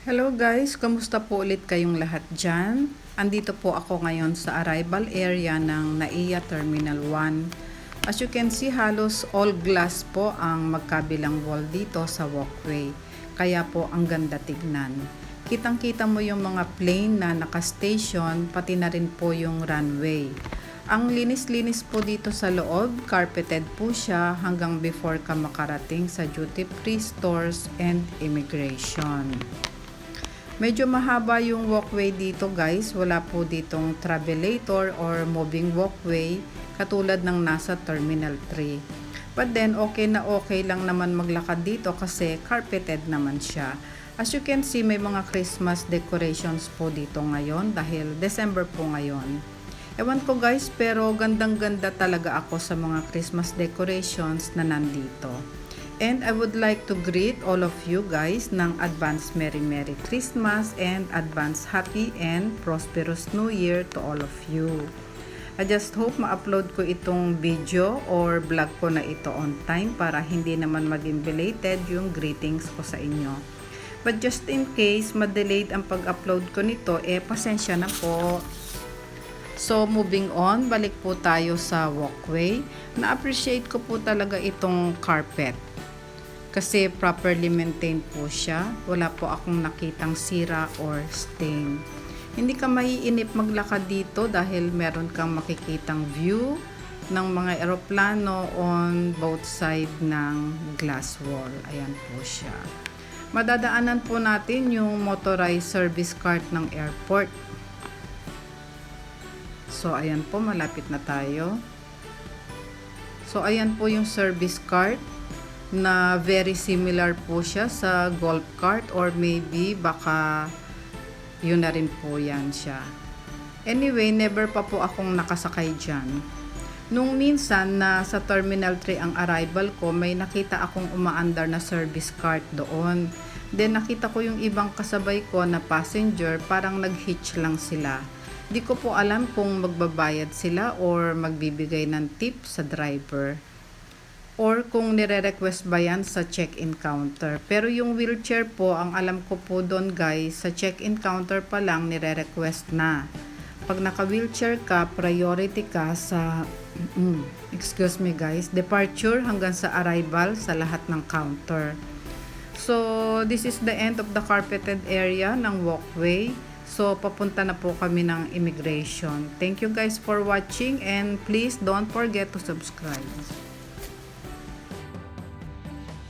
Hello guys, kamusta po ulit kayong lahat dyan? Andito po ako ngayon sa arrival area ng NAIA Terminal 1. As you can see, halos all glass po ang magkabilang wall dito sa walkway. Kaya po ang ganda tignan. Kitang-kita mo yung mga plane na naka-station, pati na rin po yung runway. Ang linis-linis po dito sa loob, carpeted po siya hanggang before ka makarating sa duty-free stores and immigration. Medyo mahaba yung walkway dito guys, wala po ditong travelator or moving walkway katulad ng nasa Terminal 3. But then okay na okay lang naman maglakad dito kasi carpeted naman siya. As you can see, may mga Christmas decorations po dito ngayon dahil December po ngayon. Ewan ko guys, pero gandang-ganda talaga ako sa mga Christmas decorations na nandito. And I would like to greet all of you guys ng advance Merry Christmas and advance Happy and Prosperous New Year to all of you. I just hope ma-upload ko itong video or vlog ko na ito on time para hindi naman maging belated yung greetings ko sa inyo. But just in case ma-delayed ang pag-upload ko nito, pasensya na po. So, moving on, balik po tayo sa walkway. Na-appreciate ko po talaga itong carpet. Kasi properly maintained po siya. Wala po akong nakitang sira or stain. Hindi ka maiinip maglakad dito dahil meron kang makikitang view ng mga eroplano on both side ng glass wall. Ayan po siya. Madadaanan po natin yung motorized service cart ng airport. So, ayan po, malapit na tayo. So, ayan po yung service cart na very similar po siya sa golf cart or maybe baka yun na rin po yan siya. Anyway, never pa po akong nakasakay dyan. Nung minsan na sa Terminal 3 ang arrival ko, may nakita akong umaandar na service cart doon. Then nakita ko yung ibang kasabay ko na passenger, parang nag-hitch lang sila. Di ko po alam kung magbabayad sila or magbibigay ng tip sa driver. Or kung nire-request ba yan sa check-in counter. Pero yung wheelchair po, ang alam ko po doon guys, sa check-in counter pa lang nire-request na. Pag naka-wheelchair ka, priority ka sa, excuse me guys, departure hanggang sa arrival sa lahat ng counter. So, this is the end of the carpeted area ng walkway. So, papunta na po kami ng immigration. Thank you guys for watching and please don't forget to subscribe.